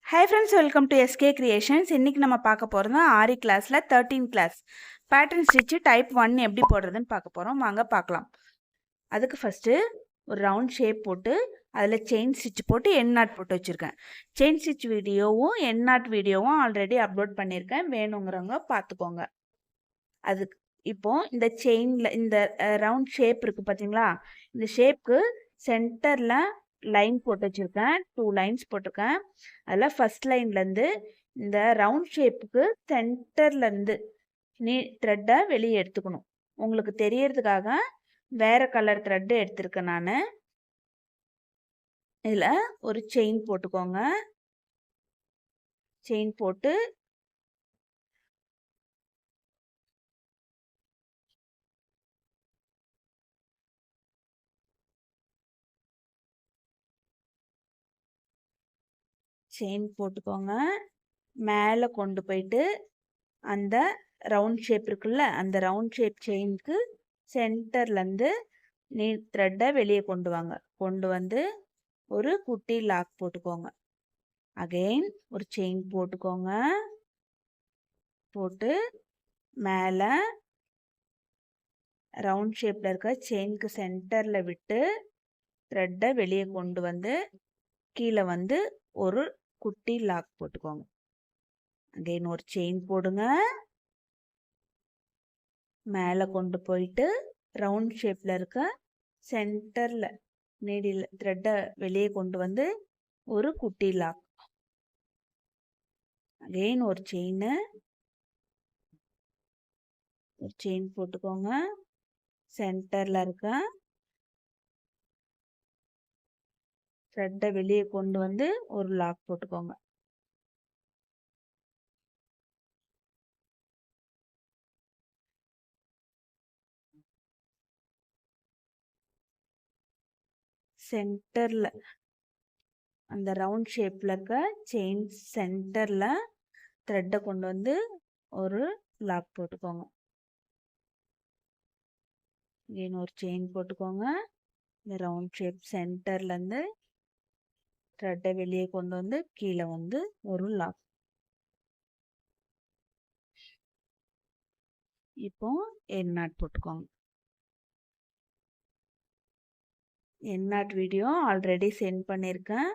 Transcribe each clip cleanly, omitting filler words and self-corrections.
Hi friends, welcome to SK creations. இன்றைக்கி நம்ம பார்க்க போகிறது ஆரி கிளாஸில் 13 கிளாஸ் பேட்டர்ன் ஸ்டிச்சு டைப் 1 எப்படி போடுறதுன்னு பார்க்க போகிறோம். வாங்க பார்க்கலாம். அதுக்கு ஃபஸ்ட்டு ஒரு ரவுண்ட் ஷேப் போட்டு அதில் செயின் ஸ்டிச் போட்டு என் நாட் போட்டு வச்சுருக்கேன். செயின் ஸ்டிச் வீடியோவும் என் நாட் வீடியோவும் ஆல்ரெடி அப்லோட் பண்ணியிருக்கேன். வேணுங்கிறவங்க பார்த்துக்கோங்க. அதுக்கு இப்போது இந்த செயினில் இந்த ரவுண்ட் ஷேப் இருக்குது பார்த்தீங்களா, இந்த ஷேப்க்கு சென்டரில் லைன் போட்டு வச்சுருக்கேன். 2 லைன்ஸ் போட்டிருக்கேன். அதில் ஃபஸ்ட் லைன்லேருந்து இந்த ரவுண்ட் ஷேப்புக்கு சென்டர்லேருந்து த்ரெட்டை வெளியே எடுத்துக்கணும். உங்களுக்கு தெரியறதுக்காக வேறு கலர் த்ரெட்டு எடுத்திருக்கேன் நான். இதில் ஒரு செயின் போட்டுக்கோங்க. செயின் போட்டு செயின் போட்டுக்கோங்க. மேலே கொண்டு போயிட்டு அந்த ரவுண்ட் ஷேப் இருக்குல்ல, அந்த ரவுண்ட் ஷேப் செயினுக்கு சென்டர்லேருந்து த்ரெட்டை வெளியே கொண்டு வாங்க. கொண்டு வந்து ஒரு குட்டி லாக் போட்டுக்கோங்க. அகெயின் ஒரு செயின் போட்டுக்கோங்க. போட்டு மேலே ரவுண்ட் ஷேப்பில் இருக்க செயினுக்கு சென்டரில் விட்டு த்ரெட்டை வெளியே கொண்டு வந்து கீழே வந்து ஒரு குட்டி லாக் போட்டுக்கோங்க. அகெயின் ஒரு செயின் போடுங்க. மேலே கொண்டு போயிட்டு ரவுண்ட் ஷேப்பில் இருக்க சென்டரில் நீடில் த்ரெட்டை வெளியே கொண்டு வந்து ஒரு குட்டி லாக். அகெயின் ஒரு செயின் போட்டுக்கோங்க. சென்டரில் இருக்க த்ரெட்டை வெளியே கொண்டு வந்து ஒரு லாக் போட்டுக்கோங்க. சென்டரில் அந்த ரவுண்ட் ஷேப்பில் இருக்க செயின் சென்டரில் த்ரெட்டை கொண்டு வந்து ஒரு லாக் போட்டுக்கோங்க. ஒரு செயின் போட்டுக்கோங்க. இந்த ரவுண்ட் ஷேப் சென்டர்லேருந்து த்ரெட்டை வெளியே கொண்டு வந்து கீழே வந்து ஒரு லாக். இப்போ என் நாட் போட்டுக்கோங்க. என் நாட் வீடியோ ஆல்ரெடி சென்ட் பண்ணியிருக்கேன்.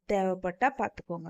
தேவைப்பட்டால் பார்த்துக்கோங்க.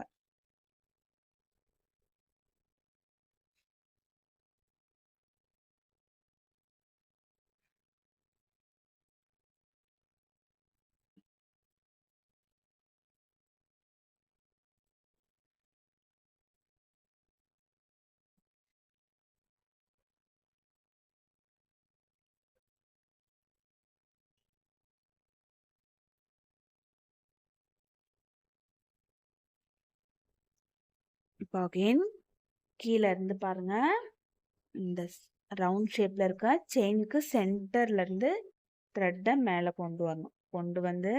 இப்போ அகெயின் கீழே இருந்து பாருங்க, இந்த ரவுண்ட் ஷேப்ல இருக்க செயினுக்கு சென்டர்ல இருந்து த்ரெட்டை மேலே கொண்டு வரணும். கொண்டு வந்து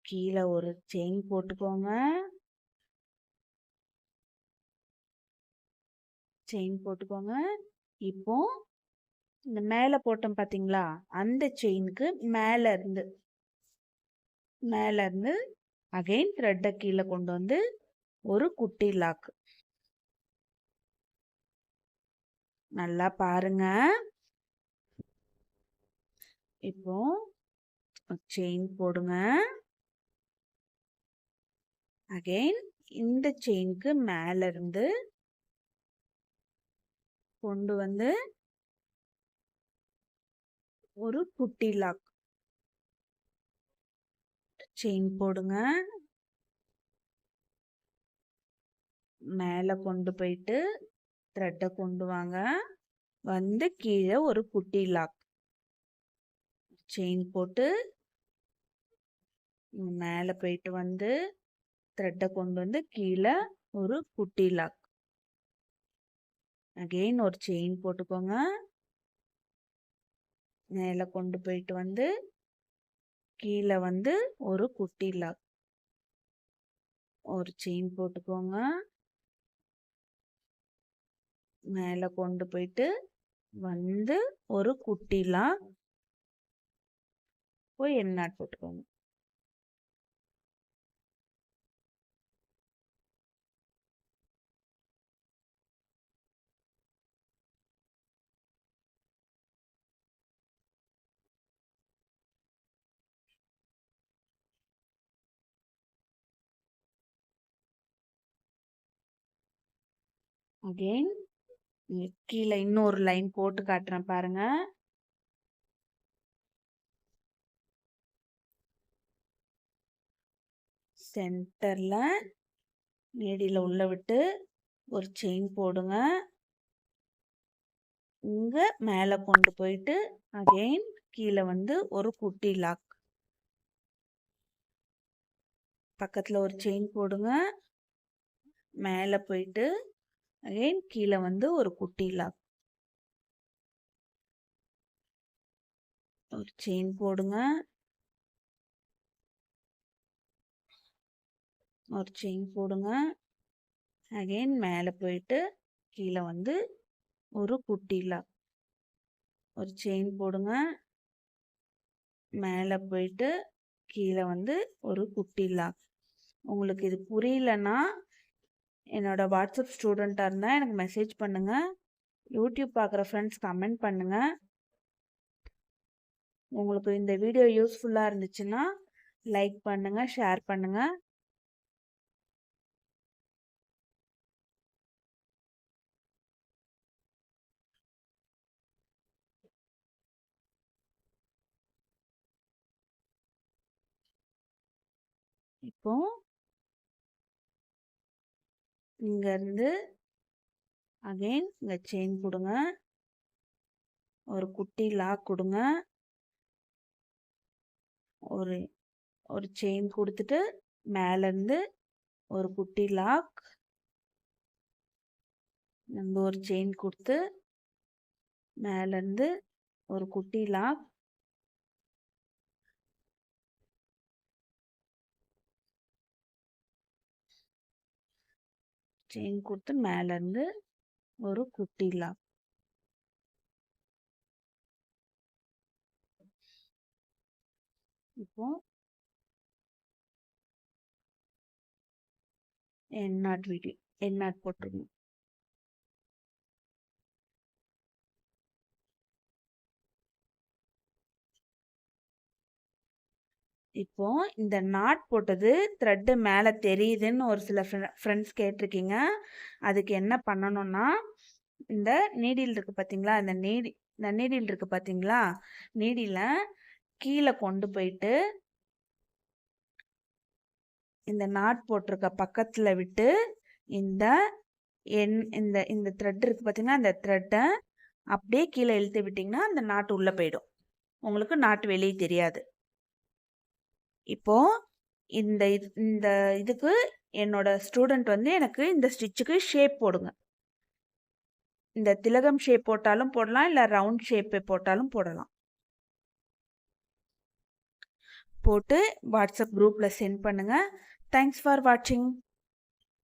கீழே ஒரு செயின் போட்டுக்கோங்க. செயின் போட்டுக்கோங்க. இப்போ இந்த மேலே போட்டோம் பார்த்தீங்களா, அந்த செயினுக்கு மேலே இருந்து அகெயின் த்ரெட்டை கீழே கொண்டு வந்து ஒரு குட்டி லாக். நல்லா பாருங்க. இப்போ செயின் போடுங்க. அகெயின் இந்த செயினுக்கு மேல இருந்து கொண்டு வந்து ஒரு குட்டி லாக். செயின் போடுங்க. மேல கொண்டு போயிட்டு த்ரெட்டை கொண்டு வாங்க. வந்து கீழே ஒரு குட்டி லாக். செயின் போட்டு மேலே போயிட்டு வந்து த்ரெட்டை கொண்டு வந்து கீழே ஒரு குட்டி லாக். அகெயின் ஒரு செயின் போட்டுக்கோங்க. மேலே கொண்டு போயிட்டு வந்து கீழே வந்து ஒரு குட்டி லாக். ஒரு செயின் போட்டுக்கோங்க. மேலே கொண்டு போயிட்டு வந்து ஒரு குட்டி லாக். போய் என் நாட் போட்டுக்கோங்க. அகெயின் கீழே இன்னொரு லைன் போட்டு காட்டுறேன் பாருங்க. சென்டர்ல நீடில உள்ள விட்டு ஒரு செயின் போடுங்க. இங்க மேலே கொண்டு போயிட்டு அகெயின் கீழே வந்து ஒரு குட்டி லாக். பக்கத்துல ஒரு செயின் போடுங்க. மேலே போயிட்டு அகெயின் கீழே வந்து ஒரு குட்டி லாக். ஒரு செயின் போடுங்க. ஒரு செயின் போடுங்க. அகெயின் மேலே போயிட்டு கீழே வந்து ஒரு குட்டி லாக். ஒரு செயின் போடுங்க. மேலே போயிட்டு கீழே வந்து ஒரு குட்டி லாக். உங்களுக்கு இது புரியலன்னா என்னோட வாட்ஸ்அப் ஸ்டூடெண்ட்டாக இருந்தால் எனக்கு மெசேஜ் பண்ணுங்கள். யூடியூப் பார்க்குற ஃப்ரெண்ட்ஸ் கமெண்ட் பண்ணுங்கள். உங்களுக்கு இந்த வீடியோ யூஸ்ஃபுல்லாக இருந்துச்சுன்னா லைக் பண்ணுங்கள், ஷேர் பண்ணுங்கள். இப்போ இங்கேருந்து அகெயின் இங்கே செயின் கொடுங்க. ஒரு குட்டி லாக் கொடுங்க. ஒரு ஒரு செயின் கொடுத்துட்டு மேலேருந்து ஒரு குட்டி லாக். நம்ம ஒரு செயின் கொடுத்து மேலேருந்து ஒரு குட்டி லாக். செயின் கொடுத்து மேலேருந்து ஒரு குட்டி லாக். இப்போ எண்ணாட் போட்டுருங்க. இப்போ இந்த நாட் போட்டது த்ரெட்டு மேலே தெரியுதுன்னு ஒரு சில ஃப்ரெண்ட்ஸ் கேட்டிருக்கீங்க. அதுக்கு என்ன பண்ணணும்னா இந்த நீடில் இருக்கு பார்த்தீங்களா, இந்த நீடில் இருக்கு பார்த்தீங்களா, நீடில கீழே கொண்டு போயிட்டு இந்த நாட் போட்டிருக்க பக்கத்தில் விட்டு இந்த இந்த இந்த த்ரெட் இருக்கு பார்த்தீங்கன்னா, அந்த த்ரெட்டை அப்படியே கீழே இழுத்து விட்டிங்கன்னா அந்த நாட்டு உள்ளே போயிடும். உங்களுக்கு நாட்டு வெளியே தெரியாது. இப்போ இந்த இதுக்கு என்னோட ஸ்டூடெண்ட் வந்து எனக்கு இந்த ஸ்டிச்சுக்கு ஷேப் போடுங்க. இந்த திலகம் ஷேப் போட்டாலும் போடலாம், இல்லை ரவுண்ட் ஷேப் போட்டாலும் போடலாம். போட்டு வாட்ஸ்அப் குரூப்பில் சென்ட் பண்ணுங்கள். தேங்க்ஸ் ஃபார் வாட்சிங்.